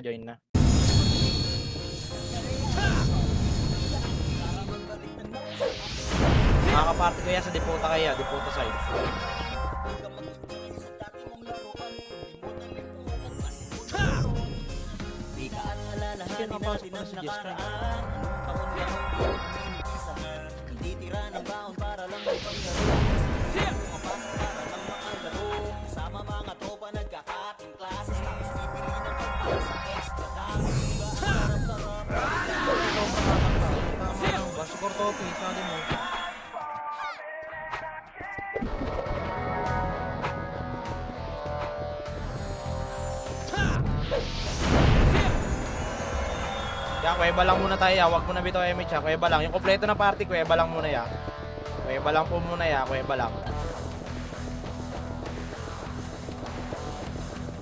join na. Makakaparty kaya sa Deputa kaya, Deputa side. Hindi na pasok pa si Jess Frank. Hindi tira ng baon para lang may pangyaro. Mapasok para lang makalaro. Sama mga tropa nagkakating klases. Tapos bibili ng pagpala sa extra dami. Diba ang sarap-sarap? Tama lang ba? Si Cortopi, sali mo. Yan, kuweba lang muna tayo. Huwag muna bitaw MH ha. Kuweba lang. Yung kompleto na party, kuweba lang muna ya. Kuweba lang po muna ya. Kuweba lang.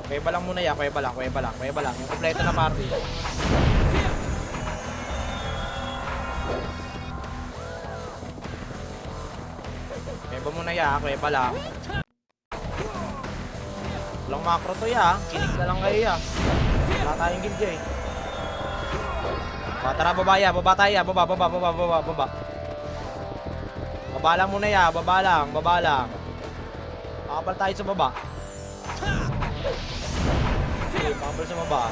Kuweba lang muna ya. Kuweba lang. Kuweba lang. Kuweba lang. Yung kompleto na party. Kuweba muna ya. Kuweba lang. Walang macro to ya. Kinig na lang kayo ya. Wala tayong guild eh. Tara, baba ya, baba tayo ya, baba. Baba lang muna ya, baba lang. Makapal tayo sa baba. Okay, makapal sa baba.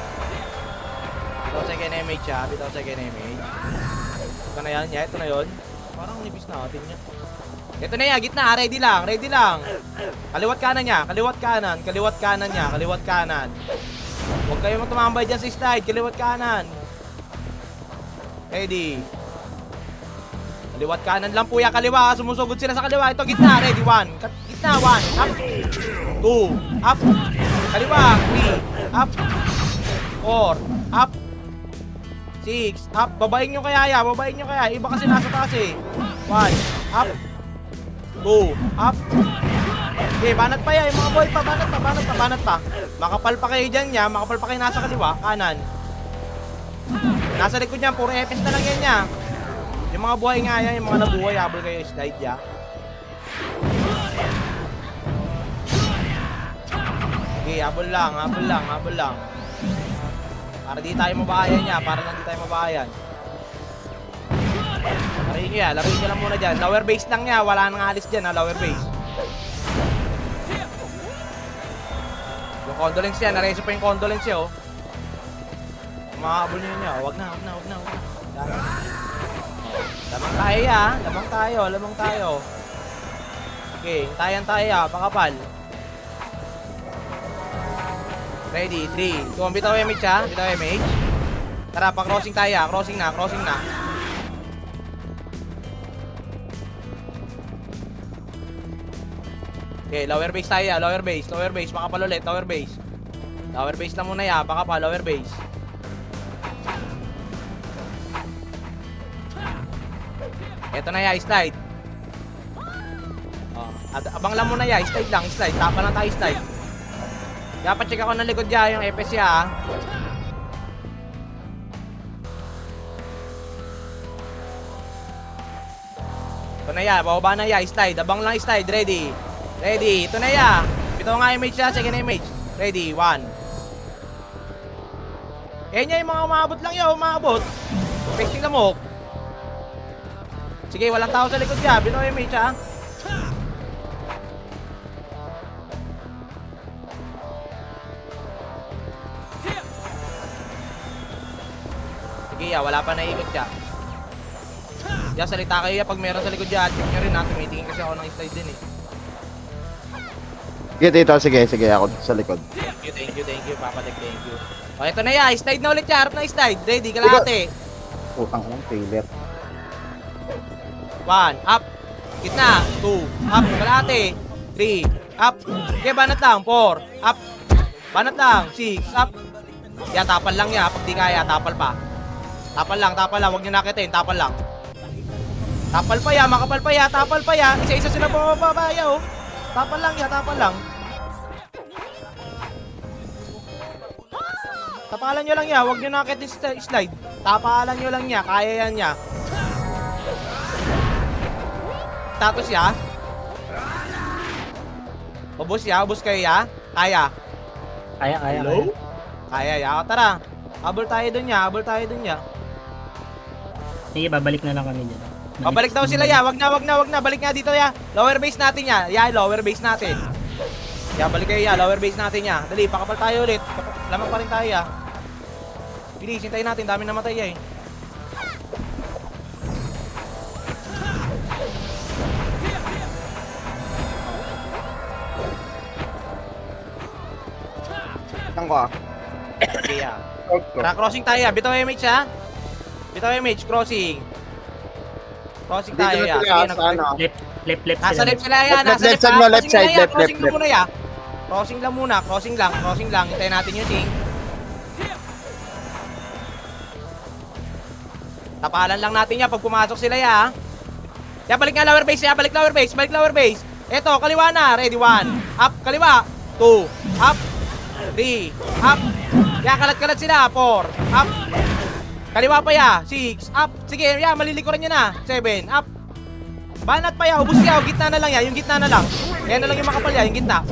Bitaw second image ha, bitaw second image. Ito na yan, ya, ito na yun. Parang nibis natin yan. Ito na ya, gitna, ready lang. Kaliwat kanan niya, kaliwat kanan. Huwag kayo tumambay dyan sa slide, kaliwat kanan. Ready. Kaliwat kanan lang po ya, kaliwa. Sumusugod sila sa kaliwa. Ito gitna, ready. Gitna, 1. Up. 2. Up. Kaliwa. 3. Up. 4. Up. 6. Up. Babain nyo kaya ya. Iba kasi nasa taas eh. 1. Up. 2. Up. Okay, banat pa ya. Yung mga boy pa. Banat pa. Makapal pa kayo dyan ya. Makapal pa kayo nasa kaliwa. Kanan. Nasa likod niyan, puro FS na lang yan niya. Yung mga buhay nga yan, yung mga nabuhay, habol kayo slide ya. Okay, habol lang. Para di tayo mabahayan niya, Laruin niya lang muna dyan. Lower base lang niya, wala nang alis dyan ha, lower base. Yung condolence yan, nareso pa yung condolence yan oh. Makahabol nyo niya. Wag na. Lamang tayo. Okay, tayo pakapal. Ready, 3. So, bitaw MH ha. Tara, pa-crossing tayo. Crossing na. Okay, lower base tayo. Lower base. Pakapal ulit, lower base. Lower base lang muna ya. Pakapal, lower base. Ito na ya, slide. Oh, abang lang muna ya, slide. Tapa lang tayo, slide. Dapat check ako ng likod ya, yung FS ya. Ito na ya, bababa na ya, slide. Abang lang slide, ready. Ito na ya. Ito nga image ya, second image. Ready, 1. Yan yung mga umabot lang ya, Pasting na mo. Sige, walang tao sa likod niya. Bitaw MH ha. Sige ya, wala pa naikot siya. Diyan, salita kayo ya pag meron sa likod niya. Check nyo rin ha. Tumitingin kasi ako ng slide din eh. Sige, ako sa likod. Thank you. Papatek, thank you. O, ito na ya. Slide na ulit ya. Harap na slide. Ready, kalahati. Putang ng trailer. 1, up. Gitna, 2, up. Kalahati. 3, up. Okay, banat lang. 4, up. Banat lang. 6, up. Yan, tapal lang ya. Pag di kaya, tapal pa. Tapal lang. Huwag nyo nakitin. Tapal lang. Tapal pa ya. Makapal pa ya. Isa-isa sila bumababa ya oh. Tapal lang. Tapalan nyo lang ya. Huwag nyo nakitin slide. Tapalan nyo lang ya. Kaya yan ya. Status ya. Ubus kayo ya. Kaya. Hello? Kaya ya. Tara. Habol tayo dun ya. Habol tayo dun ya. Sige, babalik na lang kami dyan. Pabalik daw sila ya. Wag na. Balik nga dito ya. Lower base natin ya. Ya, lower base natin. Ya, balik kayo ya. Lower base natin ya. Dali, pakapal tayo ulit. Lamang pa rin tayo ya. Bilis, hintayin natin. Dami namatay ya eh. Tang ko ah. Okay ya. Okay. Tara, crossing tayo ya. Bitaw MH ha. Bitaw MH, crossing. Crossing Dito tayo na ya. sila Sige, sa ano. Left Nasa sila. left sila ya. Left, Nasa left left side ha. mo, left Crossing side, lang ya. left, Crossing left, lang muna ya. Crossing lang muna. Crossing lang. Hintayin natin yung sing. Tapalan lang natin ya pag pumasok sila ya. Ya, balik nga lower base ya. Balik lower base. Eto, kaliwa na. Ready, 1. Up, kaliwa. 2. Up. 3. Up. Ya, kalat-kalat sila. 4. Up. Kaliwa pa ya. 6. Up. Sige, ya, malilikuran nyo na. 7. Up. Banat pa ya. Ubus ya. Gitna na lang ya. Yung gitna na lang. Yan na lang yung makapal ya. Yung gitna.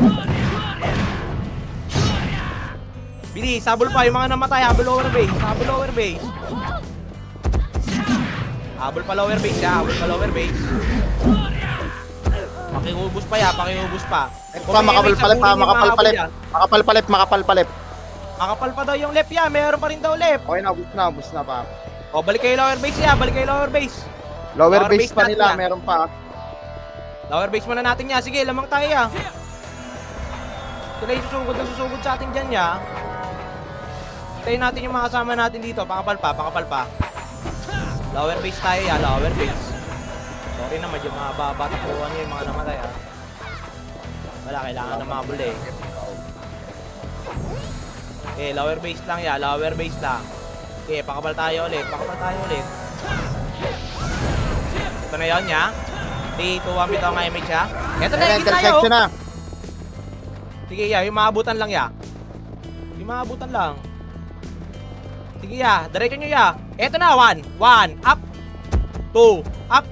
Bilis. Habol pa. Yung mga namatay. Habol lower base. Habol pa lower base ya. Habol pa lower base. Pakiubos pa ya. Pa, makapal-palit. Makapal pa daw yung left ya. Meron pa rin daw left. Okay na, ubus na pa. O, balik kayo lower base ya. Lower Lower base base pa natin nila, na. meron pa. Lower base muna natin ya. Sige, lamang tayo ya. Sila yung susugod sa atin dyan ya. Hintayin natin yung mga kasama natin dito. Pakapal pa. Lower base tayo ya. Lower base. Sorry na, medyo mga babatakuan nyo yung mga namatay ha. Wala, kailangan na mabul eh. Okay, lower base lang ya. Okay, pakapal tayo ulit. Ito na yun ya. 3, 2, 1, bitaw nga image ya. Ito na, higit tayo. Intersection na. Sige ya, yung maabutan lang ya. Sige ya, diretso nyo ya. Ito na, 1, up. 2, up.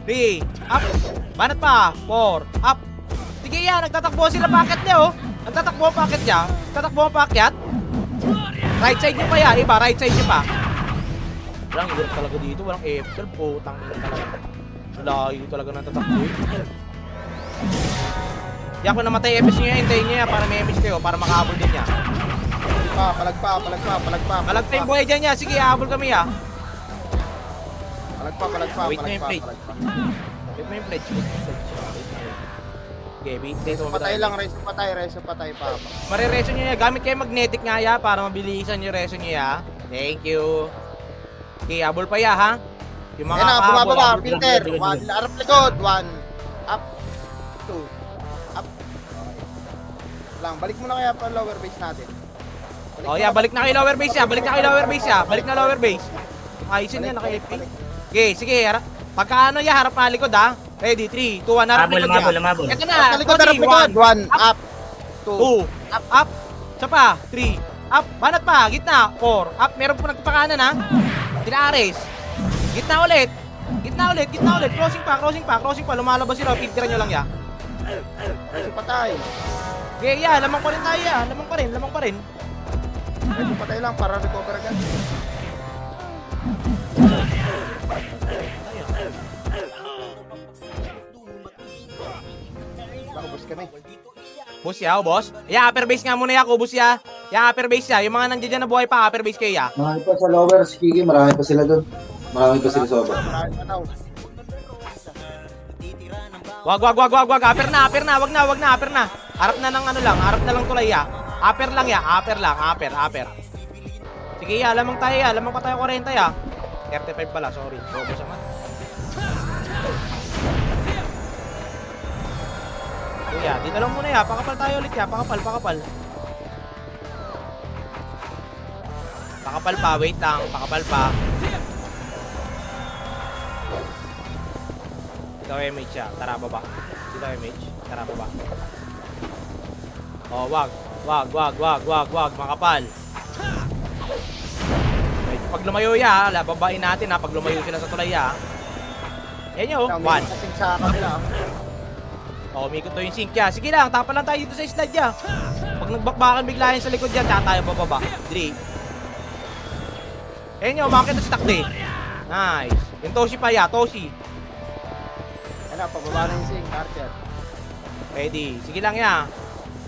3, up. Banat pa, 4, up. Sige ya, nagtatakbo sila packet niya oh. Nagtatakbo ang packet. Right side niyo pa ya, iba, right side niyo pa. Walang hirap talaga dito, walang F12, putang ina talaga. Layo talaga ng tatakbo. Yan kung namatay FS niyo, hintayin niyo ya para may MS kayo, para makahabol din niya. Palag pa. Malagta yung buhay dyan niya, sige, hahabol kami ya. Palag pa. Wait na yung plate. Wait mo yung pledge. Okay, wait. Patay lang, reso patay pa. Marireso nyo ya. Gamit kayo magnetic nga ya para mabilisan yung reso nyo ya. Thank you. Okay, habol pa ya ha. Yung mga Ayan na, kahabol, bumababa, habol. filter. 1, arap likod. 1, up. 2, up. Lang, balik mo na kaya pa lower base natin. Oh yeah, balik na kayo lower base ya. Balik na lower base. Ayusin yan, naka-FP. Okay, sige. Pagka ano ya, harap na likod ha. Ready, 3, 2, 1, harap likod ya. Lumabol. Ito na, Arap likod. 1, up. 2, 2, up. Isa pa, 3, up. Banat pa, gitna, 4, up. Meron po nagpapakanan ha. Tinaares. Gitna ulit. Crossing pa. Lumalabas sila, filteran nyo lang ya. Reso patay. Okay, yeah, lamang pa rin tayo ya. Lamang pa rin. Reso patay lang para recover agad. Nakubos kami. Boss ya, boss. Yeah, upper base nga muna ya, kubos ya. Yeah, upper base ya. Yung mga nandiyan dyan na buhay pa, upper base kayo ya. Marami pa sa lower, Kiki, marami pa sila doon. Marami pa sila sa baba. Marami pa daw. Wag. Upper na. Wag na, upper na. Harap na lang tulay ya. Upper lang ya, upper. Sige ya, lamang tayo ya. Lamang pa tayo 40 ya. 35 pala, sorry. Bobo sa mat. Kuya, dito lang muna ya. Pakapal tayo ulit ya. Pakapal. Pakapal pa, wait lang. Pakapal pa. Ikaw MH ya. Tara baba. Dito MH. Tara baba. Oh, wag. Makapal. Pag lumayo ya, babain natin ha. Pag lumayo sila sa tulay ya. Yan yun, 1. Kasing sa kanila. Oh, umikot to yung sink ya. Sige lang, tapan lang tayo dito sa slide ya. Pag Pag nagbakbakan bigla yun sa likod yan, tsaka tayo bababa. Dali. Ayun nyo, umakit na si Takde. Nice. Yung Toshi pa ya, Toshi. Ano, pababa na yung Sing, Archer. Ready. Sige lang ya.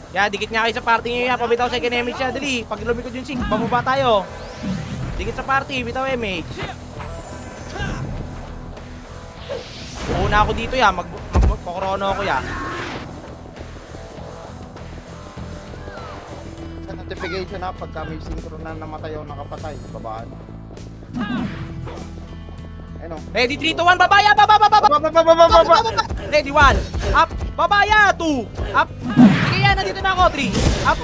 Ya, dikit nga kayo sa party nyo ya. Pabitaw sa image siya. Dali. Pag lumikod yung Sing, pababa tayo. Dikit sa party, bitaw image. Una ako dito ya. Magpakrono ako ya. Sa notification na, pagka may synchro na namatay o nakapatay, babaan. Ano? Ready, 3, 2, 1. Babaya, baba. Ready, 1. Up. Babaya, 2. Up. Sige yan, nandito na ako. 3. Up.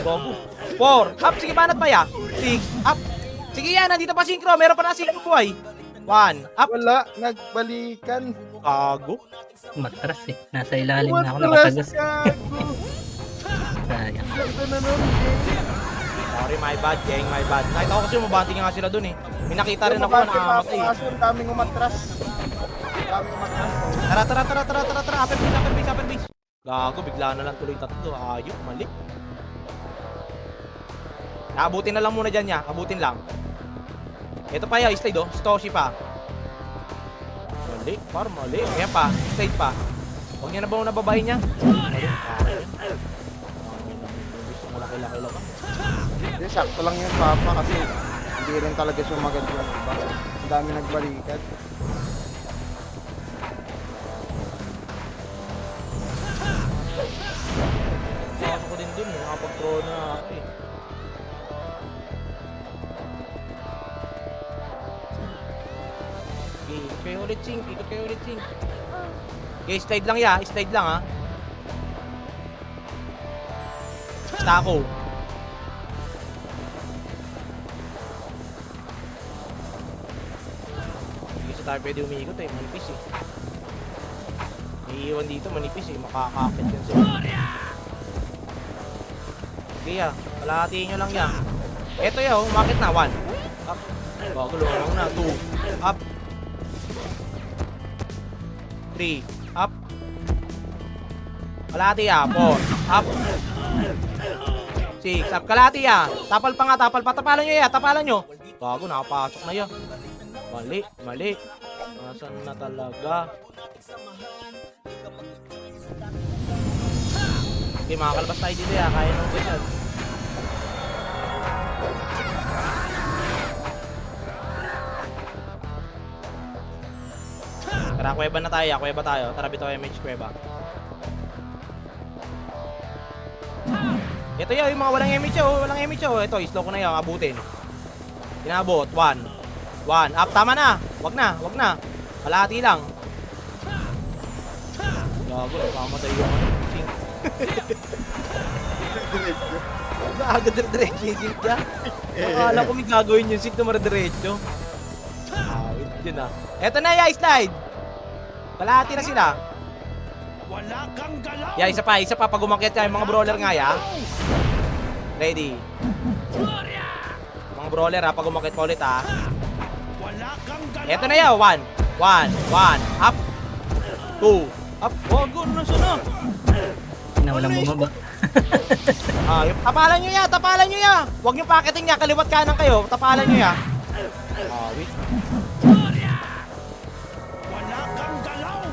Gogo. 4. Up. Sige, banat pa ya. 6. Up. Sige yan, nandito pa synchro. Meron pa na synchro buhay. 1. Up. Wala, nagbalikan. Gago. Matras eh. Nasa ilalim na ako Matras, nakatagas. gago. Sayang. Ganda na nun. Sorry, my bad, gang, my bad. Nakita ko kasi mabanting nga sila dun eh. May nakita rin ako na nakamatay. Kaso ang daming umatras. Daming umatras. Tara. Upper base. Gago, bigla na lang tuloy tatlo. Ayok, mali. Naabutin na lang muna dyan niya. Abutin lang. Ito pa ya, slide oh. Stoshi pa. Mali. Ayan pa, slide pa. Huwag niya na ba nababahin niya? Mali. Malaki-laki lang. Hindi, sakto lang yung papa kasi hindi rin talaga siya maganda yung iba. Ang dami nagbalikan. Pasok ko din dun eh. Nakapag-throw na ako eh. Okay, ikot kayo ulit, Ching. Okay, slide lang ya. Slide lang ha. Tako. Hindi sa tayo pwede umiikot eh. Manipis eh. Iiwan dito, manipis eh. Makakakit yan sila. Sige ya. Palahatiin nyo lang yan. Eto ya, umakit na. 1. Up. Bago lumang na. 2. Up. 3. Up. Kalahati ya. 4. Up. 6. Up. Kalahati ya. Tapal pa nga. Tapalan nyo ya. Tapalan nyo. Bago, nakapasok na ya. Mali. Nasaan na talaga? Okay, makakalabas tayo dito ya. Kaya nung ganyan. Tara, kuweba na tayo. Kuweba tayo. Tara, bito MH kuweba. Ito yun, yung mga walang MH oh. Walang MH oh. Ito, slow ko na yun. Abutin. Inabot. 1. Up. Tama na. Wag na. Kalahati lang. Gago, nakamatay yung ano. Sing. Agad diretso yung sing niya. Akala ko may gagawin yung sing na maradiretso. Wait yun ah. Eto na ya, slide. Kalahati na sila. Wala kang galaw. Ya, isa pa. Pag umakyat ka, yung mga brawler nga ya. Ready. Mga brawler ha, pag umakyat pa ulit ha. Wala kang galaw. Eto na ya, 1. Up. 2. Up. Oh, good na siya na. Walang bumaba. Tapalan nyo ya. Huwag nyo paketing niya, kaliwat kanan kayo. Tapalan nyo ya. Wait. Wala kang galaw.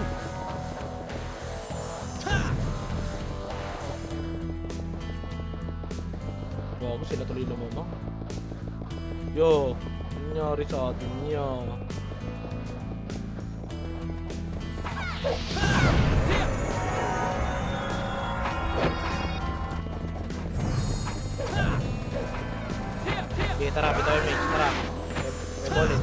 Bago sila tuloy lumamang. Yo, nangyari sa atin niya. Okay, tara, bitaw yung mage, tara. May bullet.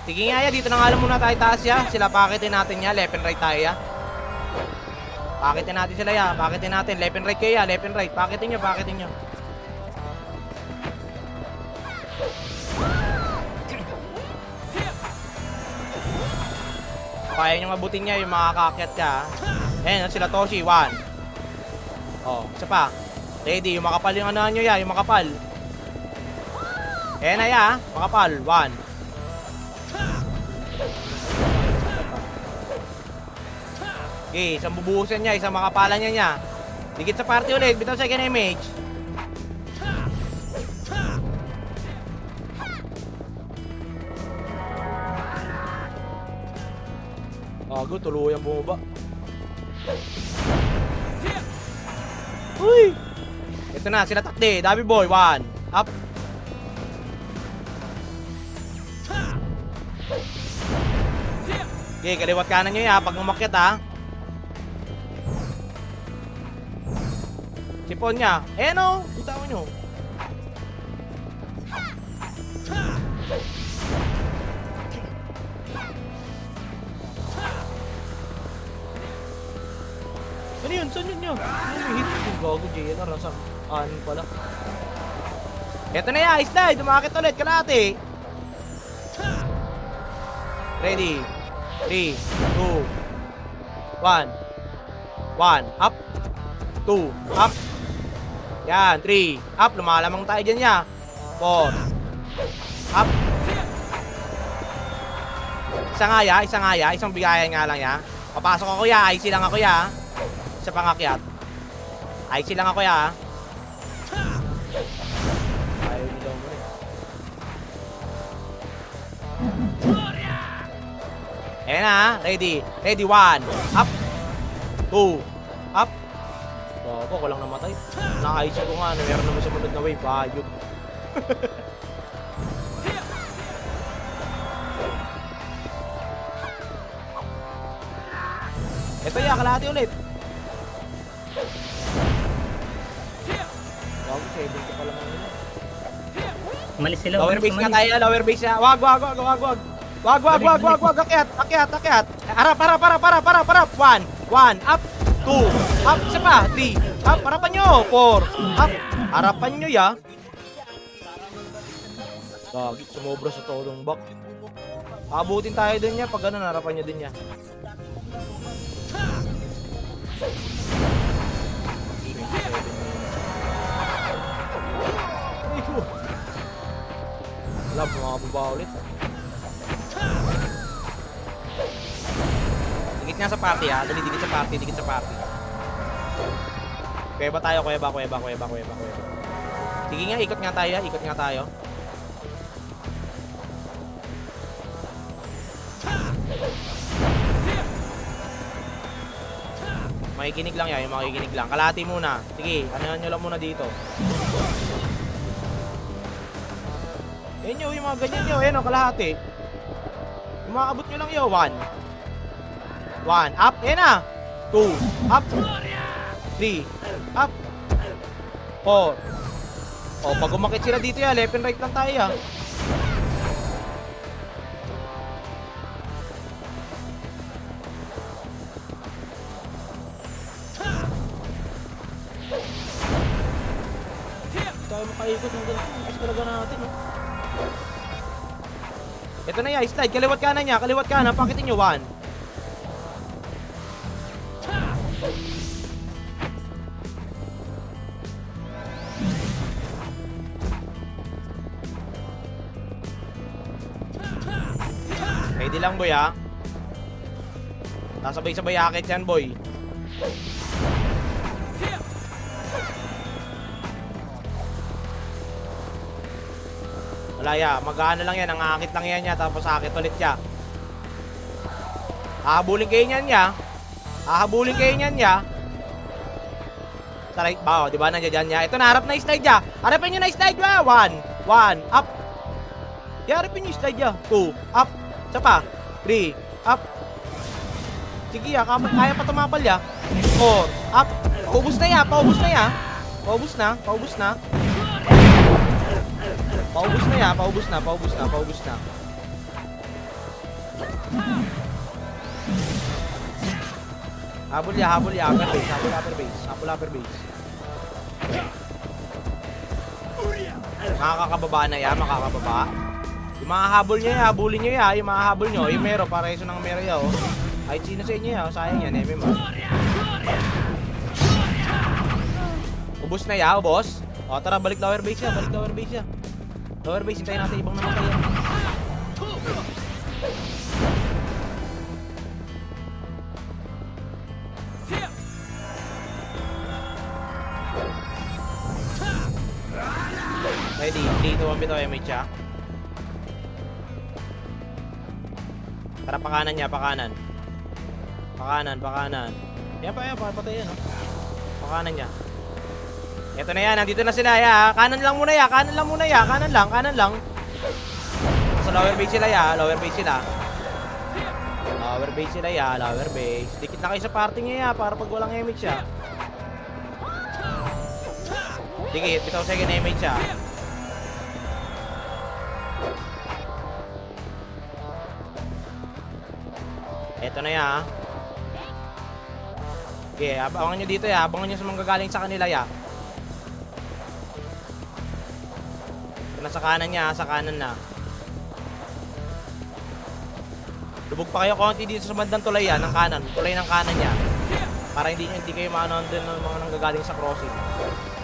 Sige nga ya, dito na nga lang muna tayo taas ya. Sila pakitin natin ya, left and right tayo ya. Pakitin natin sila ya, pakitin natin. Left and right kayo ya, left and right. Pakitin nyo. Kaya nyo mabutin niya yung makakakyat ka. Ayan, sila Toshi, 1. Oh, isa pa. Ready, yung makapal yung ano nyo ya, yung makapal. Ayan na ya, makapal, 1. Okay, isang bubuhusan niya, isang makapalan niya. Dikit sa party ulit, bitaw second image. Gago, tuluyan bumaba. Uy! Ito na, sila takde. Dabi boy, 1. Up. Okay, kaliwat kanan nyo ya, pag umakyat ha. Sipon niya. Eh no, bitawan nyo. Ano yun? Saan yun yun? Ano yung hit? Yung gago, JNR. Nasaan? Ano pala? Eto na ya, slide. Tumakit ulit. Kalate. Ready. 3, 2, 1. 1. Up. 2. Up. Yan. 3. Up. Lumalamang tayo dyan ya. 4. Up. Isa nga ya. Isa nga ya. Isang bigayan nga lang ya. Papasok ako ya. IC lang ako ya. Sa pangakyat. IC lang ako ya. Ayaw nila mo rin. Ayan na. Ready. Ready. 1. Up. 2. Up. Bago ko lang namatay. Na-IC ko nga. Meron naman sumunod na wave. Ayop. Ito ya. Kalahati ulit. Bago 70 pa lang nila. Umalis sila. Lower base nga tayo, lower base na. Wag. Akyat. Harap. 1. Up. 2. Up. Isa pa. 3. Up. Harapan nyo. 4. Up. Harapan nyo ya. Gagit. Sumobra sa tolong back. Abutin tayo dun niya. Pag ganun, harapan nyo din niya. Wala, bumababa ulit. Dikit nga sa party ha. Dali, dikit sa party. Kuweba tayo, kuweba. Sige nga, ikot nga tayo. Makikinig lang yan, yung makikinig lang. Kalahati muna. Sige, ano nyo lang muna dito. Yan nyo, yung mga ganyan nyo. Ayan o, kalahati. Yung mga abot nyo lang yun. 1. Up. Ayan na. 2. Up. 3. Up. 4. O, pag umakit sila dito yan, left and right lang tayo yan. Hindi tayo makaikot ng ganito. Gusto talaga natin, no? Ito na ya, slide. Kaliwat kanan niya. Pakitin nyo. 1. Ready lang boy ha. Sasabay-sabay akit yan boy. Wala ya, mag-ano lang yan, ang akit lang yan niya, tapos akit ulit siya. Hahabulin kayo niyan niya. Sa right ba, di ba, nandiyan niya. Ito na, harap na slide niya. Harapin nyo na slide niya. 1, up. Harapin nyo slide niya. 2, up. Isa pa. 3, up. Sige ya, kaya pa tumapal ya. 4, up. Paubos na ya. Paubos na. Habol ya. Upper base. Makakababa na ya, Yung mga habol nyo ya, habulin nyo ya. Yung mga habol nyo, yung mero, para iso ng mero ya, oh. Ay, sino sa inyo ya, sayang yan, MM. Ubus na ya, boss. O, tara, balik lower base ya. Lower base, hintayin natin ibang namatay yan. Ready, 3, 2, 1, bitaw, MH siya. Tara, pakanan niya, pakanan. Pakanan. Yan pa, patay yan, oh. Pakanan niya. Ito na yan, nandito na sila, ya. Kanan lang muna, ya. Kanan lang. Sa lower base sila, ya. Lower base sila, ya. Lower base. Dikit na kayo sa party niya, ya. Para pag walang image siya. Dikit, bitaw second image siya. Ito na, ya. Okay, abangan nyo dito, ya. Abangan nyo sa manggagaling sa kanila, ya. Nasa kanan niya, sa kanan na. Lubog pa kayo konti dito sa bandang tulay yan, ng kanan. Tulay ng kanan niya. Para hindi kayo maanoon din ng mga nanggagaling sa crossing.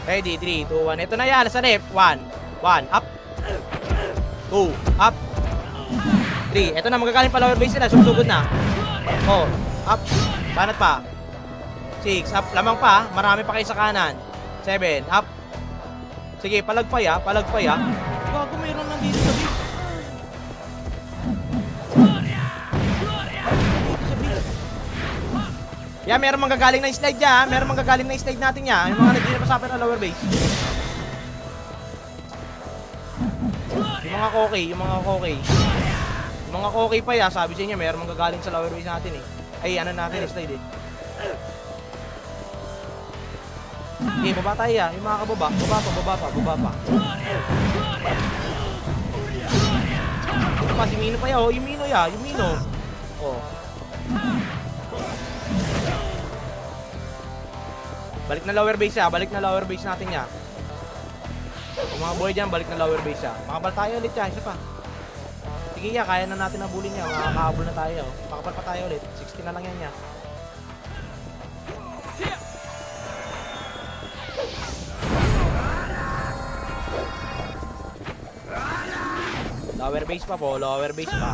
Ready, 3, 2, 1. Ito na yan, sa left. 1, up. 2, up. 3. Ito na, magagaling pa lower base sila. Susugod na. 4, up. Banat pa. 6, up. Lamang pa. Marami pa kayo sa kanan. 7, up. Sige, palagpay ah. Gago, mayroon nandito sa base. Yeah, meron manggagaling na slide ya. Meron manggagaling na slide natin ya. Yung mga nagdila pa sa akin na lower base. Yung mga kokey pa ya. Sabi sa inyo, meron manggagaling sa lower base natin eh. Ay, ano natin slide eh. Okay, baba tayo ya. Yung mga kababa. Baba pa. Si Mino pa ya, oh. Yung Mino. Oh. Balik na lower base natin ya. Kung mga boy dyan, balik na lower base ya. Makabal tayo ulit ya, isa pa. Sige ya, kaya na natin nabulin ya. Makakahabol na tayo. Makabal pa tayo ulit. 16 na lang yan ya. Lower base pa.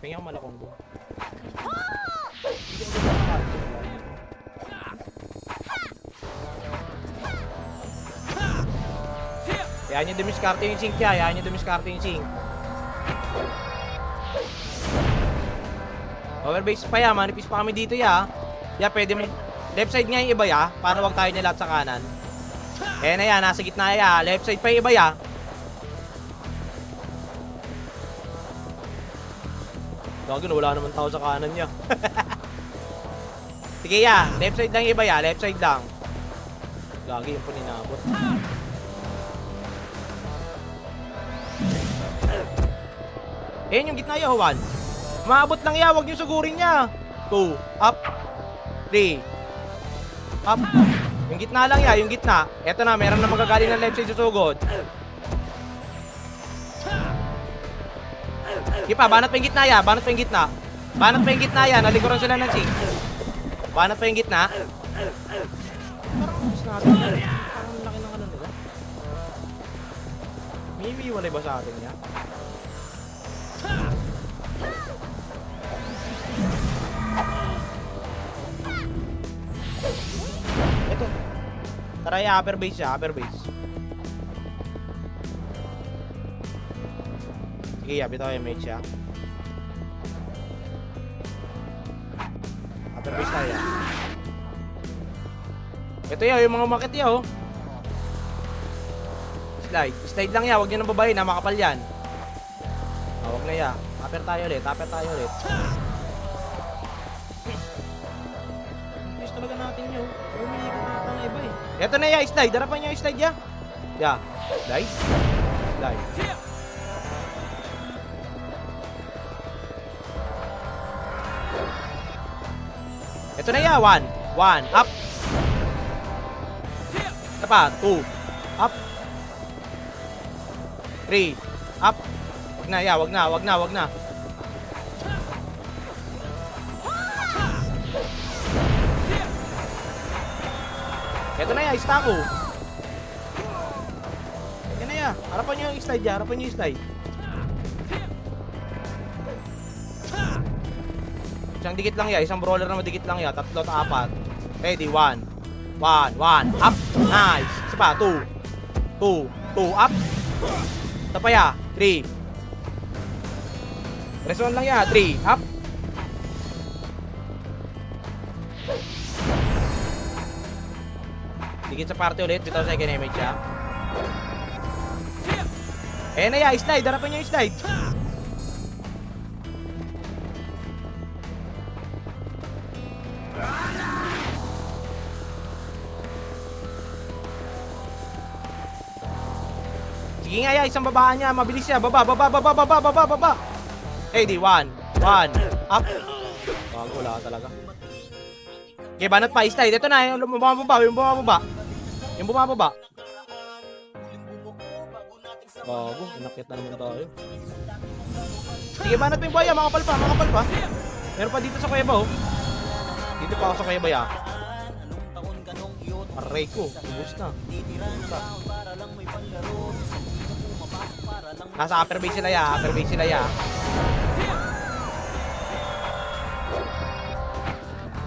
Tingnan ko malakong doon. Hayaan nyo dumiskarte yung sink niya. Lower base pa ya, manipis pa kami dito ya. Ya, pwede mo. Left side nga yung iba ya, para wag tayo niya lahat sa kanan. Kaya na ya, nasa gitna ya. Left side pa yung iba ya. Gagawin, wala naman tao sa kanan niya. Sige ya, left side lang iba ya, left side lang. Gagi yung paninabot. Ayan yung gitna ya, Juan. Maabot lang ya, wag nyo sugurin niya. 2, up. 3, up. Yung gitna lang ya, yung gitna. Eto na, meron na magagaling ng left side susugod. Ipa, banat pa yung gitna ya, nalikuran sila ng sink. Banat pa yung gitna. Parang ubus natin yan. Parang laki ng ano nila. Mimiwalay ba sa atin niya? Ito. Tara ya, upper base. Sige, yabi tayo yung mate siya. Upper base tayo. Ito ya, yung mga market ya, oh. Slide lang ya, huwag nyo nang babayin ha, makapal yan. Huwag na ya. Upper tayo ulit. Yes, talaga natin yun. Bumili ka nata na iba eh. Ito na ya, slide. Harapan nyo yung slide ya. Ya, slide. Ito na ya, 1, up. Ito pa, 2, up. 3, up. Wag na ya, wag na. Ito na ya, istako. Yan na ya, harapan nyo yung slide. Isang dikit lang ya, isang brawler na madikit lang ya, 3 at 4. Ready, 1, up, nice. Isa pa, 2, 2, 2, up. Tapos ya, 3. Reson lang ya, 3, up. Dikit sa party ulit, bitaw second image ya. Eh na ya, slide, harapan nyo yung slide. Sige nga ya, isang babaan niya, mabilis siya. Baba. Hey, di, 1, up. Bago, wala talaga. Okay, banat pa, slide. Ito na, yung bumababa. Bago, inakit na naman tayo. Sige, banat pa yung buhaya, makapal pa. Meron pa dito sa kuweba, oh. Dito pa ako sa kuweba, ya. Aray ko, ubus na. Nasa upper base sila ya.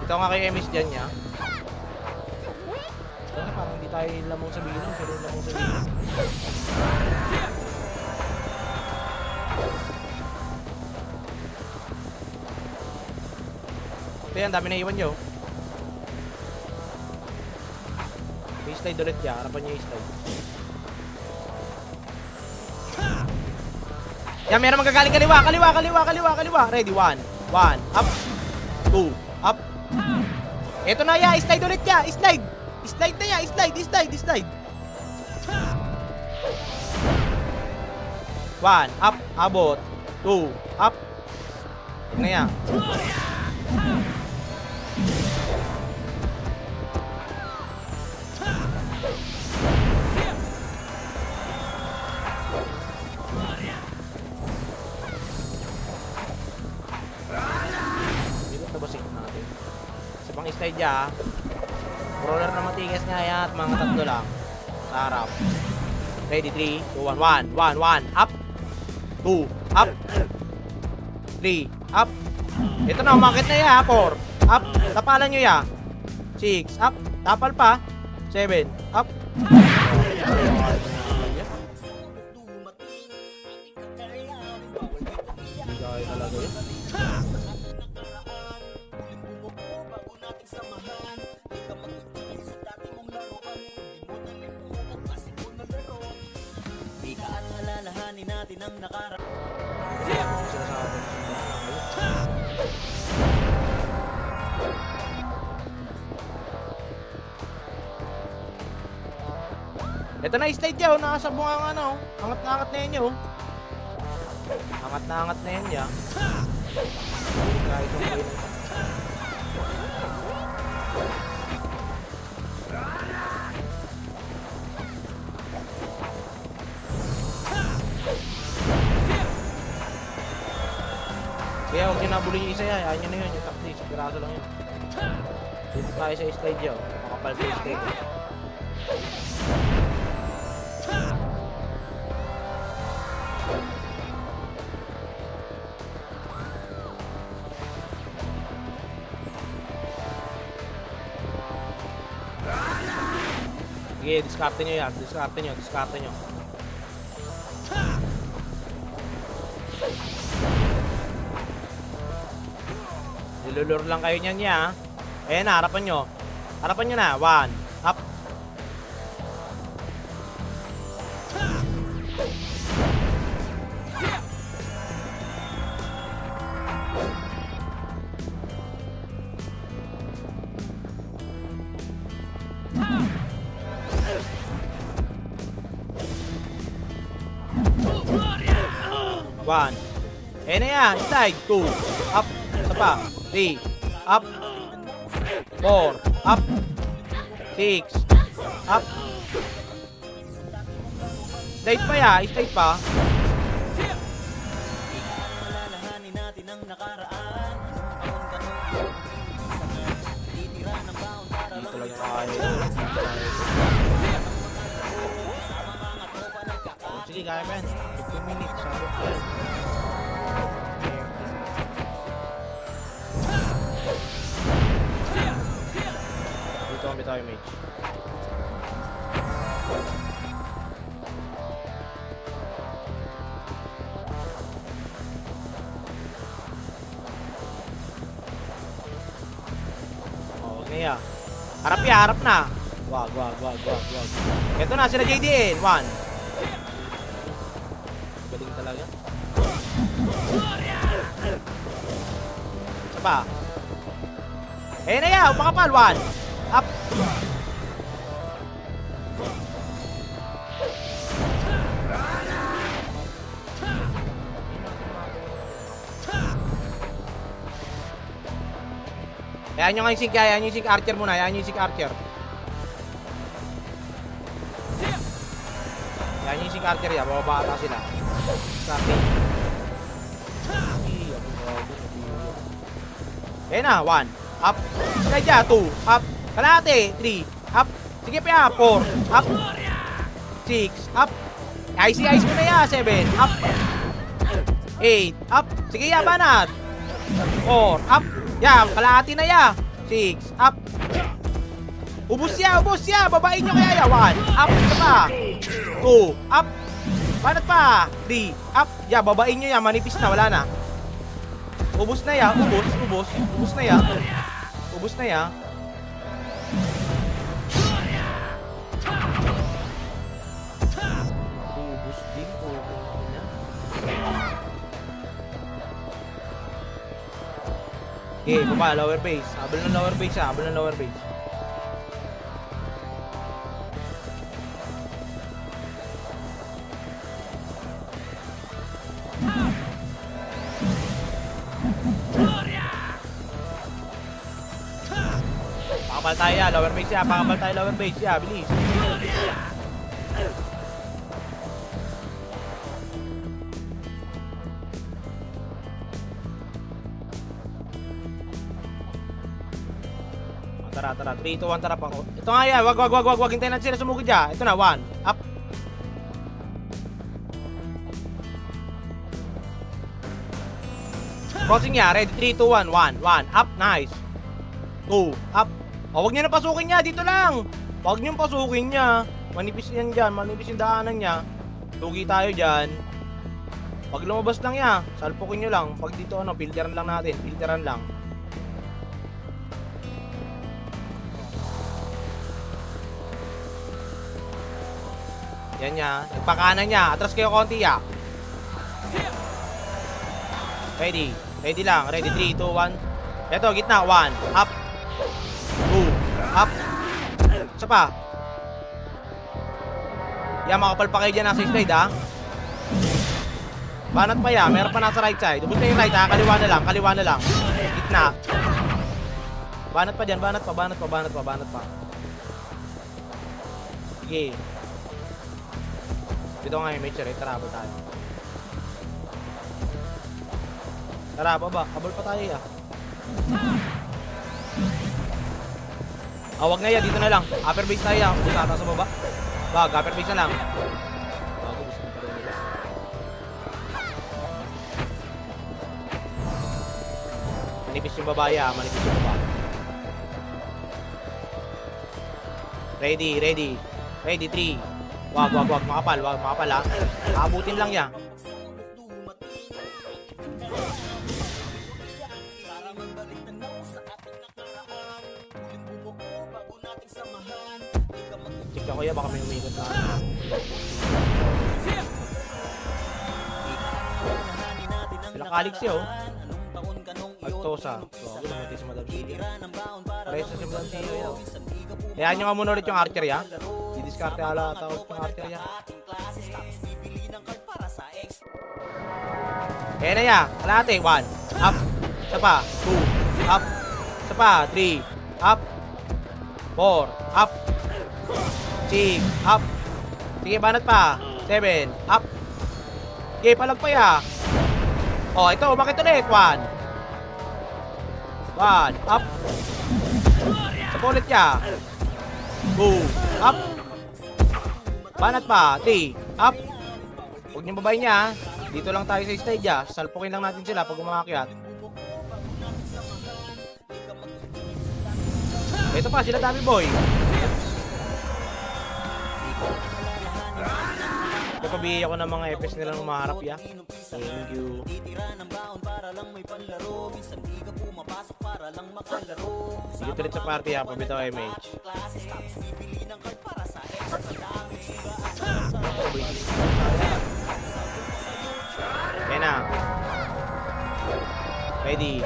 Ito nga kay MS dyan ya. Parang hindi tayo lamang sabihin, pero lamang sabihin. Ito yan, dami na iwan nyo. May slide ulit ya, harapan nyo yung slide. Yan, meron magagaling kaliwa. Ready, 1, up. 2, up. Eto na ya, slide ulit ya, slide na ya, slide. 1, up, abot. 2, up. Yan na ya. Slide ya. Roller na matigas nga yan at mga tatlo lang. Sa harap. Ready, 3, 2, 1, 1, up. 2, up. 3, up. Ito na, umakit na ya. 4, up. Tapalan nyo ya. 6, up. Tapal pa. 7, up. Gaya talaga yun. Alalahanin natin ang nakaraan. Ito na slide niya, oh. Nakasabong ang ano. Angat na yan niya, oh. Angat na yan niya. Kahit yung kayo. Kaya huwag nyo nabulin yung isa yan. Ayaw nyo na yun, yung taktis. Piraso lang yun. Dito tayo sa slide yun. Makapal sa slide. Sige, diskarte nyo yan. Diskarte nyo. Dilulur lang kayo niyan niya. Ayan na, harapan nyo. Harapan nyo na. 1, up. One. Ayan na yan. Slide. 2. Up. Isa pa. 3. Up. 4. Up. 6. Up. Slide pa ya. Slide pa. Alalahanin natin ang nakaraan. Titira ng baon para Dito lang tayo. Sige, kaya man. 15 minutes. Sabi ko yan. Dito kami tayo, mage. na ya. Harap ya, harap na. Wag. Ito na, sila JDN. 1. Galing talaga. Isa pa. Ayan na ya, makapal. 1. Up. Ayan nyo nga yung sync archer muna. Ayan yung sync archer. Ayan yung sync archer yan. Bababa ata sila. Sabi. Ayan na. 1. Up. Slide ya. 2. Up. Kalahati. 3. Up. Sige pa ya. 4. Up. 6. Up. Ice mo na ya. 7. Up. 8. Up. Sige ya. Banat. 4. Up. Yan, kalahati na ya. 6, up. Ubus ya. Babain nyo kaya ya. 1, up. Isa pa. 2, up. Banat pa. 3, up. Ya, babain nyo ya. Manipis na, wala na. Ubus na ya. Ubus na ya. Ubus na ya. Ubus din po. Okay, baba, lower base. Habol ng lower base siya, habol ng lower base. Pakapal tayo ya, lower base ya, pakapal tayo lower base ya, bilis. Tara. 3, 2, 1, tara pa. Ito nga yan. Wag. Hintayin natin sila sumugod dyan. Ito na, 1. Up. Crossing niya. Ready, 3, 2, 1. 1. Up. Nice. 2. Up. O, wag niyo na pasukin niya. Dito lang. Wag niyo pasukin niya. Manipis yan dyan. Manipis yung daanan niya. Lugi tayo dyan. Pag lumabas lang niya, salpukin niyo lang. Pag dito, filteran lang natin. Filteran lang. Yan niya. Nagpakanan niya. Atras kayo konti ya. Ready. Ready lang. Ready. 3, 2, 1. Ito, gitna. 1. Up. 2. Up. Isa pa. Yan, makapal pa kayo dyan nasa slide ha. Banat pa yan. Meron pa nasa right side. Ubus na yung right ha. Kaliwa na lang. Gitna. Banat pa dyan. Banat pa. Sige. Dito nga yung major, tara ba tayo? Tara, baba, habol pa tayo ya. Wag na ya, dito na lang. Upper base tayo ya, gusto ata sa baba. Wag, upper base na lang. Bago, gusto ko pa rin nila. Manipis yung baba ya, manipis yung baba. Ready, 3. Wag, makapal ha. Aabutin lang yan. Check ka kuya, baka may umikot na. Sila Calix yun. Agtosa. Wag na natin sa Madam City. Presa sa Madam City yun. Kaya nyo nga muna ulit yung archer ya. Didiskarte ala tawag yung archer ya. Kaya na ya. Kalahati. 1. Up. Isa pa. 2. Up. Isa pa. 3. Up. 4. Up. 6. Up. Sige, banat pa. 7. Up. Sige, palag pa ya. Oh, ito. Bakit ulit? 1. Up. Sa ulit ya. 2. Up. Banat pa. 3. Up. Huwag niyong babayin niya. Dito lang tayo sa stage ya. Salpukin lang natin sila pag umaakyat. Ito pa, sila dami boy. Napabihi ako ng mga FS nilang umaharap ya. Thank you. Titira ng baon para lang may panlaro. Minsan di ka pumapasok para lang makalaro. Sige tuloy sa party ha, pabitaw MH. Classes tapos bibili ng card para sa extra damage. Yan na. Ready.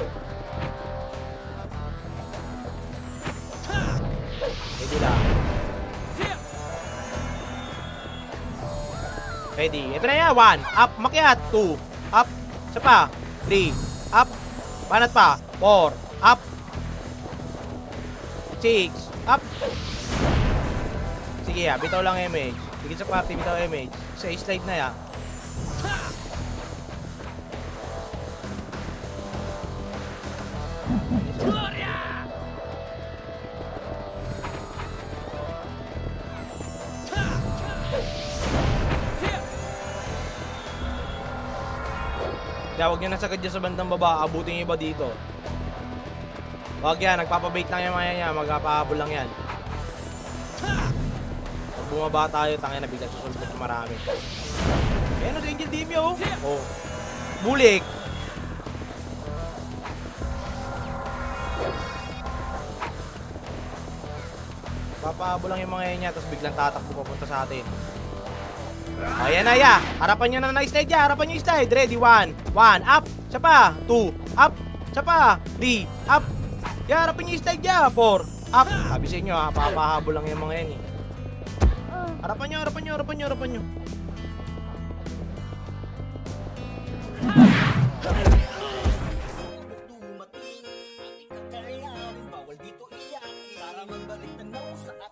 Ready lang. Ready. Ito na yan. 1. Up. Makiat. 2. Up. Isa pa. 3. Up. Banat pa. 4. Up. 6. Up. Sige ya. Bitaw lang MH. Sige sa party. Bitaw MH. Sa slide na ya. Kaya huwag nyo nasagad dyan sa bandang baba, abutin yung iba dito. Huwag yan, nagpapabait lang yung mga yan, magpapahabol lang yan. Pag bumaba tayo, tangin na bigla susulpot yung marami. Ayan o, si Angel Dimio. Oh. Bulik. Papahabol lang yung mga yan niya, tapos biglang tatakbo papunta sa atin. Ayan na ya. Harapan nyo na slide ya. Harapan nyo yung slide. Ready? 1. 1. Up. Isa pa. 2. Up. Isa pa. 3. Up. Ya, harapan nyo yung slide ya. 4. Up. Sabi sa inyo ha. Papahabol lang yung mga yan eh. Harapan nyo, harapan nyo, harapan nyo, harapan nyo.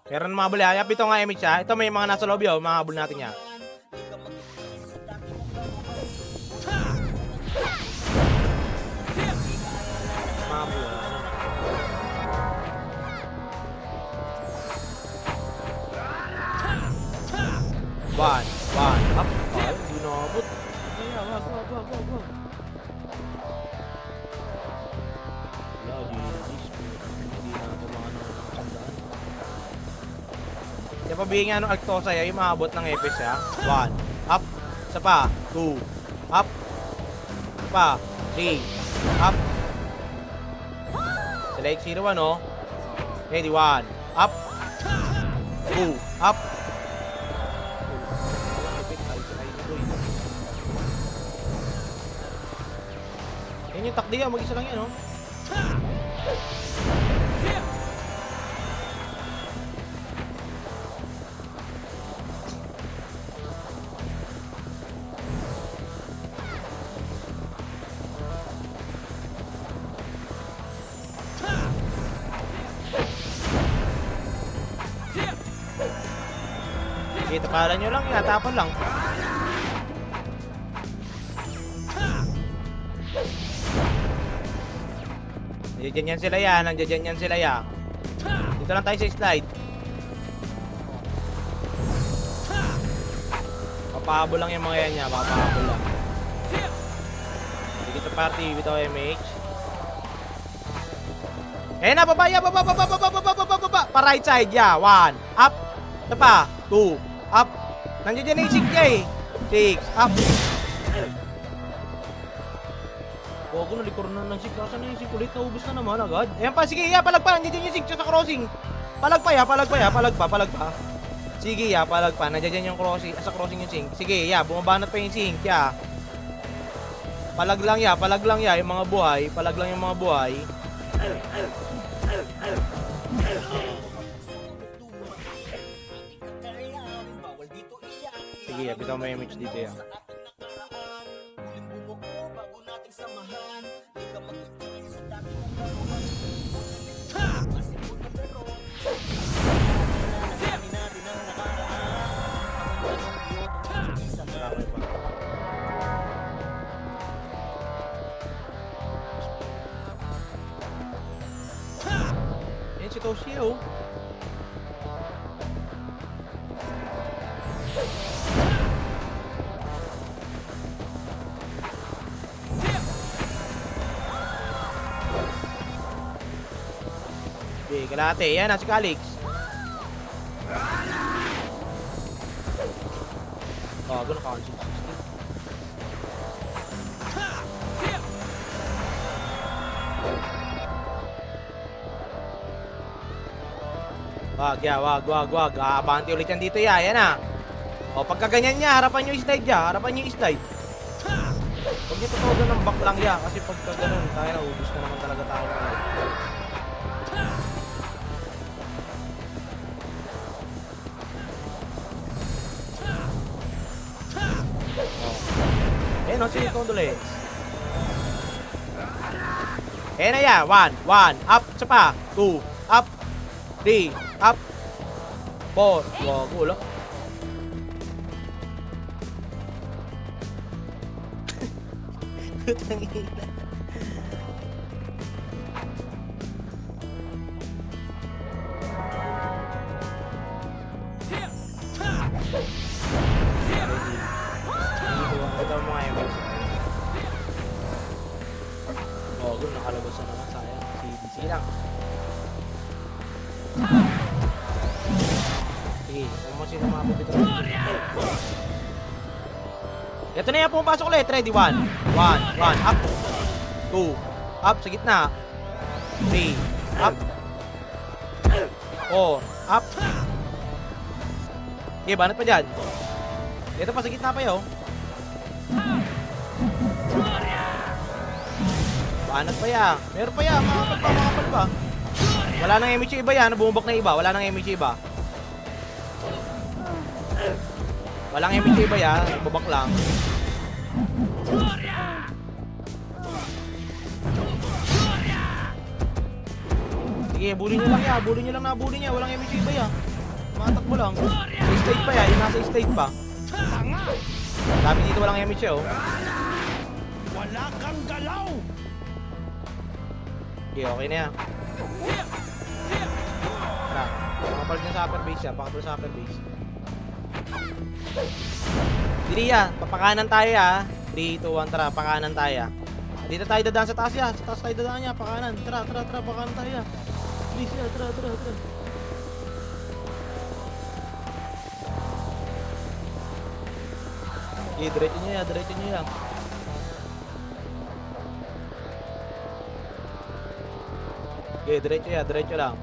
Meron mga habol ya. Ito nga image ha. Ito may mga nasa lobby oh. Mga habol natin ya. One, up. Ay, hindi nakabot. Ay, wag. Wala, Jesus. Hindi na ito mga nakakandaan. Kaya pabihin nga nung Arctosa yung maabot ng Epes ya. 1, up. Isa pa. 2, up. Isa pa. 3, up. Select 0, no? Ready, 1, up. 2, up. Yan yung takdi yan, mag-isa lang yan, no? Sige, tapalan nyo lang, tapan lang. Nandiyan yan sila ya, nandiyan yan sila ya. Dito lang tayo sa slide. Papahabol lang yung mga yan niya, papahabol lang. Sige sa party, bitaw MH. Eh na, baba ya, baba. Pa right side ya, 1, up. Ito pa, 2, up. Nandiyan yung 6 niya eh. 6, up. Huwag ko nalikuran na ng sink. Kasan na yung sink ulit? Naubos na naman agad. Ayan pa, sige ya, palagpa. Nandiyan yung sink sa crossing. Palagpa ya, palagpa. Sige ya, palagpa. Nandiyan yung crossing, sa crossing yung sink. Sige ya, bumabanat pa yung sink ya. Palag lang ya, yung mga buhay. Palag lang yung mga buhay. Sige ya, bitaw mo yung image dito ya. Yan si Toshio. Okay, kalate. Yan, si Calix. Gago, naka-16. Wag. Abanti ulit yan dito ya. Yan na. O, pagka ganyan niya, harapan nyo yung slide ya. Harapan nyo yung slide. Huwag nyo tutugan ng back lang ya. Kasi pagka ganun, tayo na, ubus na naman talaga tayo. Ayan o, si Condolence. Ayan na ya. 1. Up. Isa pa. 2. Up. 3. Up. 4. Wag, wala. Putang ina. Ito mo nga yung boss. Oh, gano'n nakalabas na naman. Sayang. CDC lang. Sige, kung mo sino mapapito. Ito na yan, pumapasok ulit. Ready, 1. Up. 2. Up sa gitna. 3. Up. 4. Up. Okay, banat pa dyan. Ito pa sa gitna pa yun. Banat pa yan. Meron pa yan. Makapal pa. Wala nang MH iba yan. Bumubak na iba. Wala nang MH iba. Walang MH iba yan. Bubak lang. Sige, bully nyo lang yan. Bully nyo lang na bully niya. Walang MH iba yan. Matakbo lang. Sa state pa yan. Yung nasa state pa. Dami dito walang MH oh. Wala kang galaw! Okay, okay na yan. Tara, pakapalit na sa upper base siya. Pakapalit sa upper base. Dili ya, papakanan tayo ya. 3, 2, 1, tara, pakanan tayo ya. Dito tayo dadaan sa taas ya. Sa taas tayo dadaan ya, pakanan. Tara, pakanan tayo ya. Please ya, tara. Okay, diretso nyo ya. Okay, diretso lang.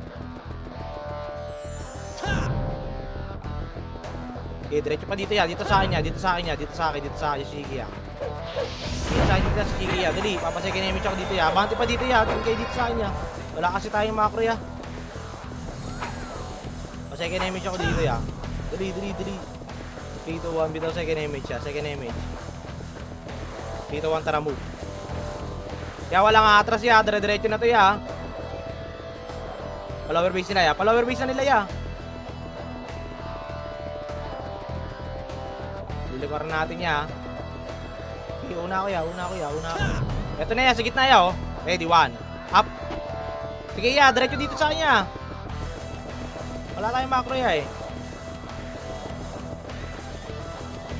Okay, diretso pa dito ya. Dito sa akin, sige ya. Dito sa sige ya. Dali, papasekin na image ako dito ya. Abante pa dito ya. Tingin kayo dito sa akin ya. Wala kasi tayong macro ya. Pasekin na image ako dito ya. Dali. 3, 2, 1, bitaw second image ya. Second image. 3, 2, 1, tara move. Kaya walang atras ya. Dire-diretso na to ya. Follower base nila ya. Follower base na nila ya. Lilikaran natin ya. Okay, una ko ya. Ito na ya. Sa gitna ya oh. Ready, 1. Up. Sige ya. Diretso dito sa kanya. Wala tayong macro ya eh.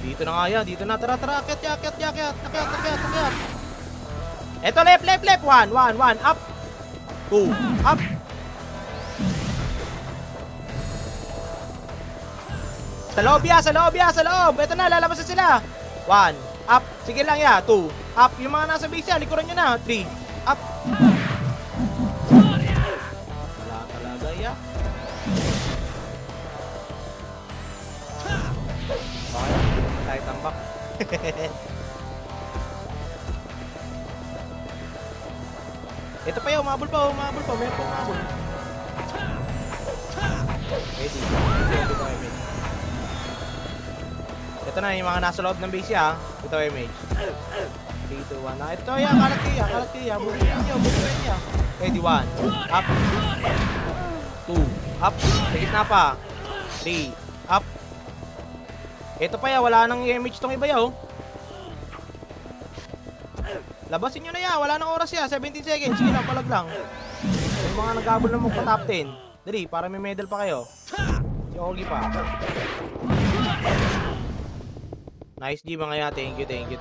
Dito na nga ya. Dito na. Tara. Akyat. Ito left. 1. Up. 2. Up. Sa loob. Ito na, lalabas na sila. 1. Up. Sige lang ya. 2. Up. Yung mga nasa base ya, likuran nyo na. 3. Up. Wala talaga ya. Okay, hindi naman tayo tambak. Ito pa yun, umabol pa. Meron pa umabol. Ready. Ito na yung mga nasa loob ng base ya. Ito image. 3, 2, 1 na. Ito ya, kalat kayo. Butuin niya. Ready, 1. Up. 2. Up. Sa gitna pa. 3. Up. Ito pa ya, wala nang image tong iba ya oh. Labasin nyo na ya, wala nang oras ya. 17 seconds. Sige lang, palag lang. Yung mga nag-abol na magpa-top 10. Dali, para may medal pa kayo. Si Ogie pa. Nice G mga ya. Thank you. Nice G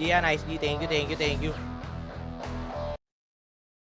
ya. Thank you.